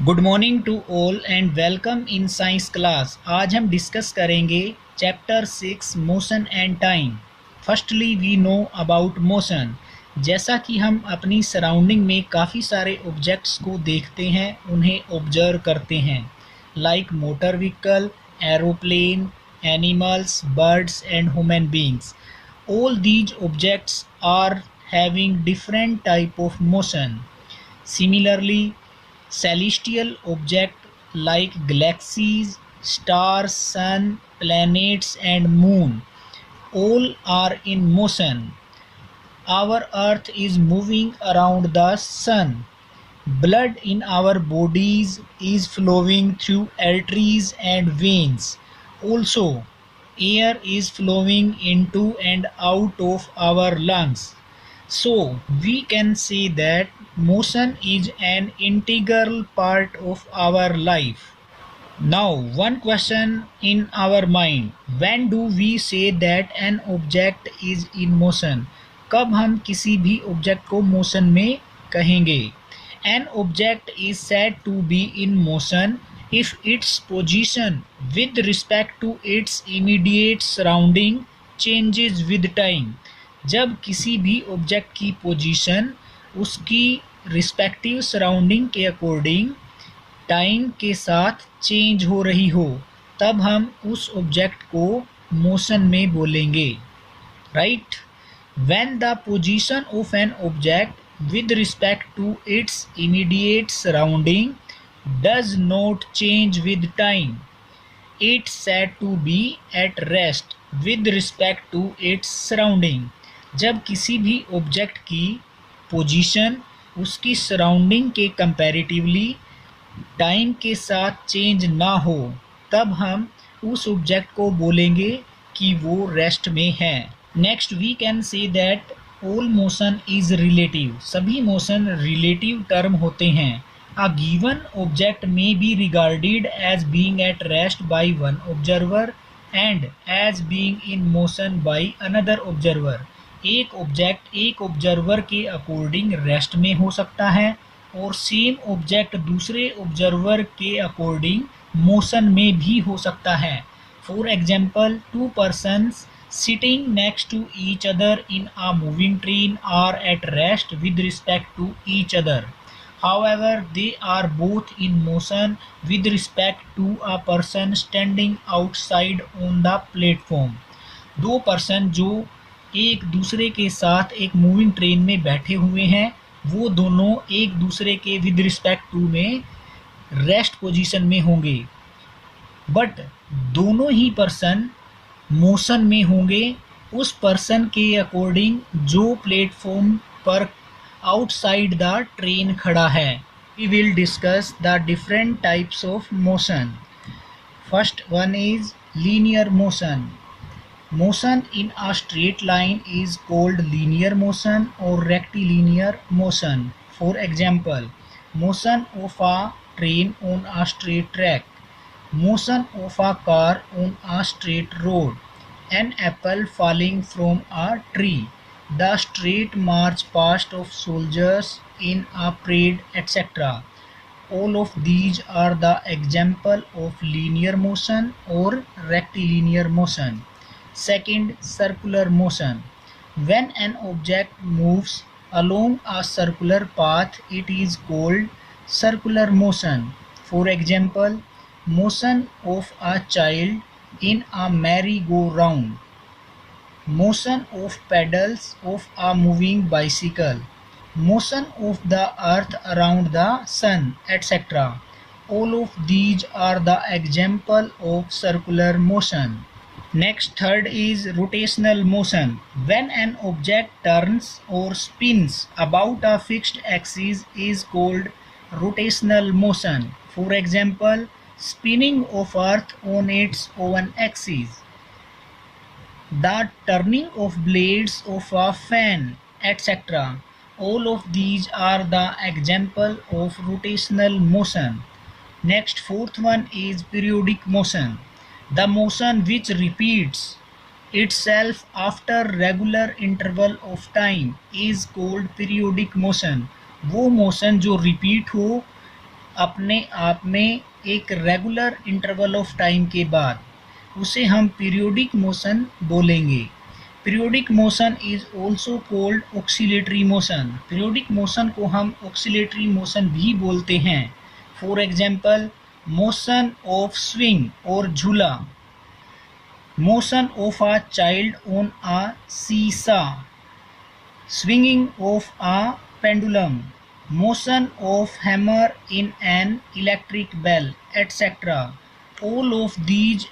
Good morning to all and welcome in science class. आज हम discuss करेंगे chapter 6 motion and time. Firstly we know about motion. जैसा कि हम अपनी सराउंडिंग में काफ़ी सारे ऑब्जेक्ट्स को देखते हैं, उन्हें ऑब्जर्व करते हैं, like motor vehicle, aeroplane, animals, birds and human beings. All these objects are having different type of motion. Similarly, celestial objects like galaxies, stars, sun, planets and moon all are in motion. Our earth is moving around the sun. Blood in our bodies is flowing through arteries and veins. Also, air is flowing into and out of our lungs. So, we can say that motion is an integral part of our life. Now, one question in our mind: when do we say that an object is in motion? कब हम किसी भी object को motion में कहेंगे? An object is said to be in motion if its position with respect to its immediate surrounding changes with time. जब किसी भी ऑब्जेक्ट की पोजीशन उसकी रिस्पेक्टिव सराउंडिंग के अकॉर्डिंग टाइम के साथ चेंज हो रही हो, तब हम उस ऑब्जेक्ट को मोशन में बोलेंगे, right? When the position of an object with respect to its immediate surrounding does not change with time, it's said to be at rest with respect to its surrounding. जब किसी भी object की position उसकी surrounding के comparatively time के साथ change ना हो, तब हम उस ऑब्जेक्ट को बोलेंगे कि वो रेस्ट में है। Next we can say that all motion is relative. सभी मोशन रिलेटिव टर्म होते हैं। A given object may be regarded as being at rest by one observer and as being in motion by another observer. एक object एक observer के according rest में हो सकता है और सेम ऑब्जेक्ट दूसरे ऑब्जर्वर के अकॉर्डिंग मोशन में भी हो सकता है। For example, two persons sitting next to each other in a moving train are at rest with respect to each other. However, they are both in motion with respect to a person standing outside on the platform. दो person जो एक दूसरे के साथ एक moving train में बैठे हुए हैं, वो दोनों एक दूसरे के विद रिस्पेक्ट टू में रेस्ट पोजीशन में होंगे, बट दोनों ही पर्सन मोशन में होंगे उस पर्सन के अकॉर्डिंग जो प्लेटफॉर्म पर आउटसाइड द ट्रेन खड़ा है। We will discuss the different types of motion. First one is linear motion. Motion in a straight line is called linear motion और rectilinear motion. For example, motion of a train on a straight track, motion of a car on a straight road, an apple falling from a tree, the straight march past of soldiers in a parade, etc. All of these are the example of linear motion or rectilinear motion. Second, circular motion. When an object moves along a circular path, it is called circular motion. For example, motion of a child in a merry-go-round, motion of pedals of a moving bicycle, motion of the earth around the sun, etc. All of these are the example of circular motion. Next, third is rotational motion. When an object turns or spins about a fixed axis is called rotational motion. For example, spinning of earth on its own axis, the turning of blades of a fan, etc. All of these are the example of rotational motion. Next, fourth one is periodic motion. The motion which repeats itself after regular interval of time is called periodic motion. वो motion जो repeat हो अपने आप में एक regular interval of time के बाद, उसे हम पीरियोडिक मोशन बोलेंगे। Periodic motion is also called oscillatory motion. Periodic motion को हम ऑक्सीलेटरी मोशन भी बोलते हैं। For example, motion of swing और झूला, motion of a child on a seesaw, swinging of a pendulum, motion of hammer in an electric bell, etc. All of these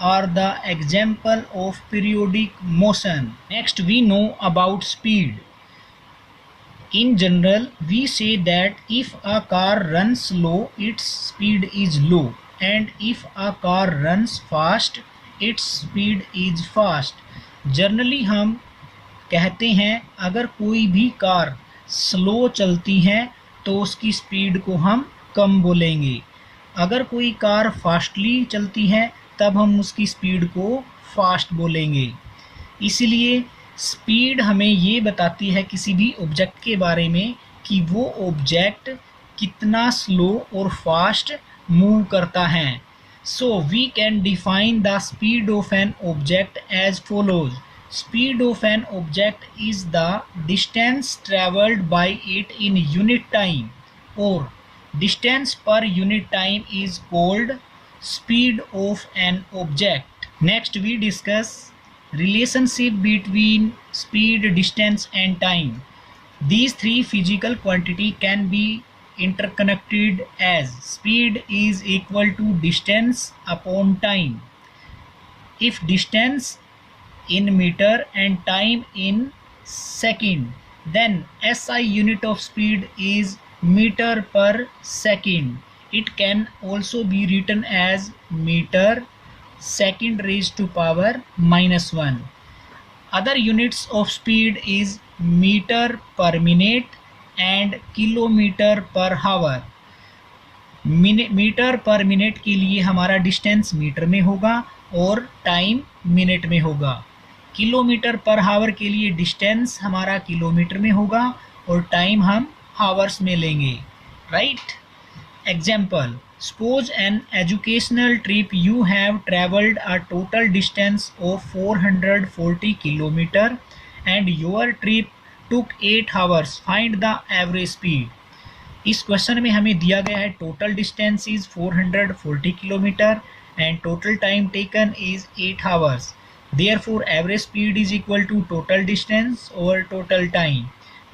are the example of periodic motion. Next, we know about speed. In general, we say that if a car runs slow, its speed is low, and if a car runs fast, its speed is fast. Generally हम कहते हैं अगर कोई भी car slow चलती है तो उसकी स्पीड को हम कम बोलेंगे। अगर कोई कार फास्टली चलती है तब हम उसकी स्पीड को फास्ट बोलेंगे। इसलिए स्पीड हमें ये बताती है किसी भी ऑब्जेक्ट के बारे में कि वो ऑब्जेक्ट कितना स्लो और फास्ट मूव करता है। So we can define the speed of an object as follows. Speed of an object is the distance traveled by it in unit time, or distance per unit time is called speed of an object. Next, we discuss relationship between speed, distance and time. These three physical quantity can be interconnected as speed is equal to distance upon time. If distance in meter and time in second, then SI unit of speed is meter per second. It can also be written as meter second raised to power -1. Other units of speed is meter per minute and kilometer per hour. Metre per minute के लिए हमारा distance metre में होगा और time minute में होगा। Kilometre पर हावर के लिए डिस्टेंस हमारा किलोमीटर में होगा और टाइम हम हावर्स में लेंगे, right. Example, suppose an educational trip, you have travelled a total distance of 440 kilometre and your trip took 8 hours, find the average speed. इस क्वेश्चन में हमें दिया गया है total distance is 440 kilometre and total time taken is 8 hours. Therefore, average speed is equal to total distance over total time,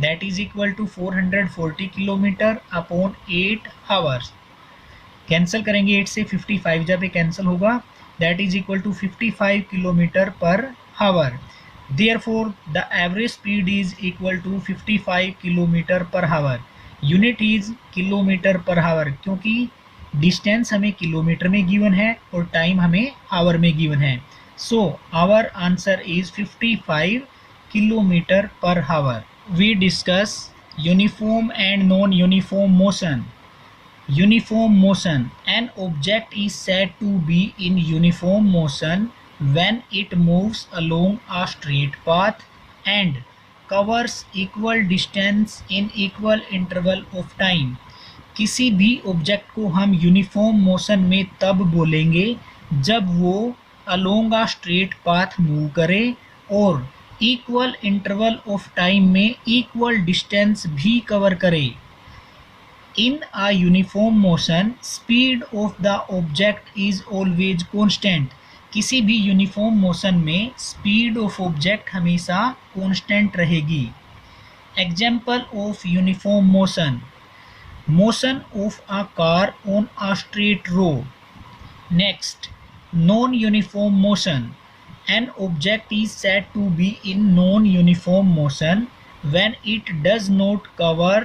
that is equal to 440 kilometre upon 8 hours. Cancel करेंगे 8 से 55 जब ये कैंसिल होगा, that is equal to 55 kilometre per hour. Therefore, the average speed is equal to 55 kilometre per hour. Unit is kilometre per hour, क्योंकि distance हमें kilometre में given है और टाइम हमें आवर में गिवन है। So our answer is 55 kilometer per hour. We discuss uniform and non-uniform motion. Uniform motion. An object is said to be in uniform motion when it moves along a straight path and covers equal distance in equal interval of time. किसी भी object को हम uniform motion में तब बोलेंगे जब वो along a straight path move करे और इक्वल इंटरवल ऑफ टाइम में इक्वल डिस्टेंस भी कवर करे। In a uniform motion, speed of the object is always constant. किसी भी यूनिफॉर्म मोशन में स्पीड ऑफ ऑब्जेक्ट हमेशा कांस्टेंट रहेगी। Example of uniform motion, motion of a car on a straight road. Next, non-uniform motion. An object is said to be in non-uniform motion when it does not cover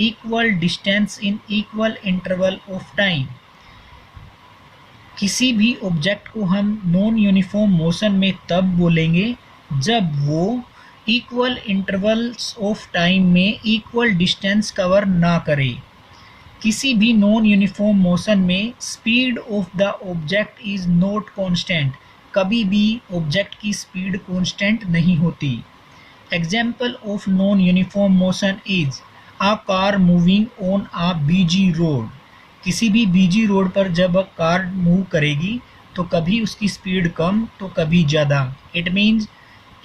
equal distance in equal interval of time. किसी भी object को हम non uniform motion में तब बोलेंगे जब वो equal intervals of time में इक्वल डिस्टेंस कवर ना करे। किसी भी नॉन यूनिफॉर्म मोशन में speed of the object is not constant. कभी भी ऑब्जेक्ट की स्पीड कांस्टेंट नहीं होती। Example of non uniform motion is a car moving on a busy road. किसी भी बिजी रोड पर जब कार मूव करेगी तो कभी उसकी स्पीड कम तो कभी ज़्यादा। It means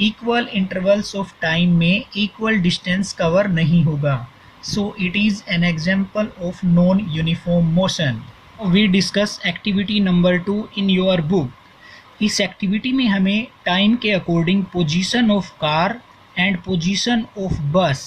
equal intervals of time में इक्वल डिस्टेंस कवर नहीं होगा। So it is an example of non uniform motion. We discuss activity number 2 in your book. इस एक्टिविटी में हमें टाइम के according position of car and position of bus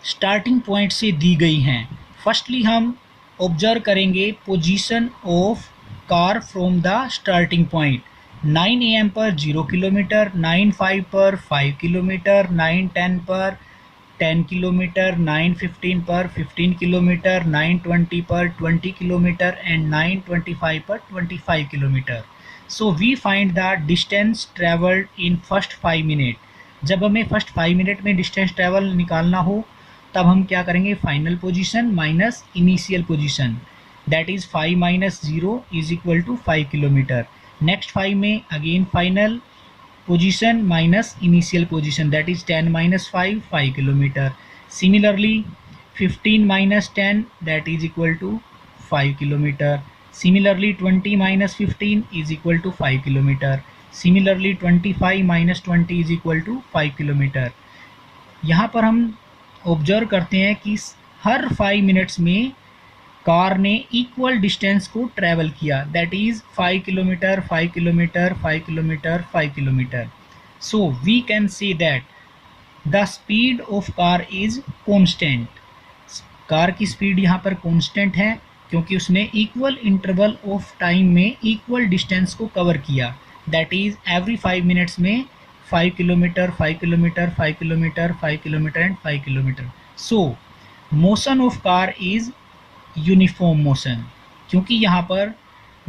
starting point से दी गई हैं। फर्स्टली हम ऑब्जर्व करेंगे position of car from the starting point. 9 AM पर 0 किलोमीटर, 9:05 पर 5 किलोमीटर, 9:10 पर 10 किलोमीटर, 9:15 पर 15 किलोमीटर, 9:20 पर 20 किलोमीटर एंड 9:25 पर 25 kilometre. So we find the distance travelled in first 5 minute. जब हमें फर्स्ट 5 मिनट में डिस्टेंस ट्रेवल निकालना हो तब हम क्या करेंगे, final position minus initial position, that is 5 minus 0 is equal to 5 kilometre. Next 5 में again final position minus initial position, that is 10 minus 5 kilometre. Similarly 15 minus 10 that is equal to 5 kilometre. Similarly 20 minus 15 is equal to 5 kilometre. Similarly 25 minus 20 is equal to 5 kilometre. यहाँ पर हम observe करते हैं कि हर 5 minutes में car ने equal distance को ट्रैवल किया, that is 5 kilometre 5 kilometre 5 kilometre 5 kilometre. So we can say that the speed of car is constant. Car की स्पीड यहाँ पर कॉन्स्टेंट है क्योंकि उसने इक्वल इंटरवल ऑफ टाइम में इक्वल डिस्टेंस को कवर किया, दैट इज़ एवरी 5 मिनट्स में 5 kilometre 5 kilometre 5 kilometre 5 kilometre and 5 kilometre. So motion of car is uniform motion, क्योंकि यहाँ पर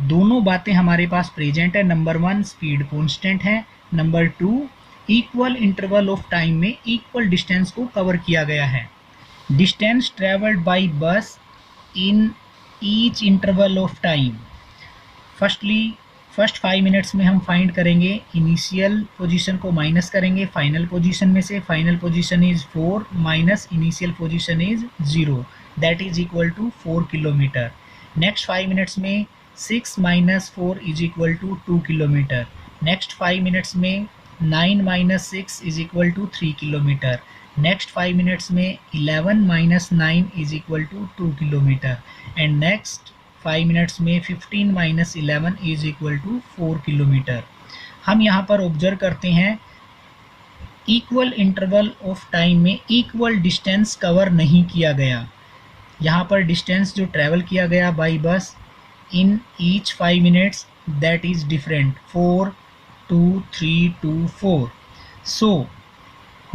दोनों बातें हमारे पास प्रेजेंट है। नंबर 1 स्पीड कांस्टेंट है, number 2 equal interval of time में इक्वल डिस्टेंस को कवर किया गया है। डिस्टेंस ट्रेवल्ड बाय बस in each interval of time. Firstly first 5 minutes में हम फाइंड करेंगे, इनिशियल पोजीशन को माइनस करेंगे फाइनल पोजीशन में से। Final position is 4 minus initial position is 0, that is equal to 4 kilometre. Next 5 minutes में 6 minus 4 is equal to 2 kilometre. Next 5 minutes में 9 minus 6 is equal to 3 kilometre. Next 5 minutes में 11 minus 9 is equal to 2 kilometre and next 5 minutes में 15 minus 11 is equal to 4 kilometre. हम यहाँ पर observe करते हैं equal interval of time में equal distance cover नहीं किया गया। यहाँ पर डिस्टेंस जो ट्रैवल किया गया by bus in each 5 minutes that is different, 4 2 3 2 4। So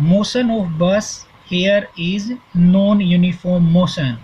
motion of बस here is non-uniform motion।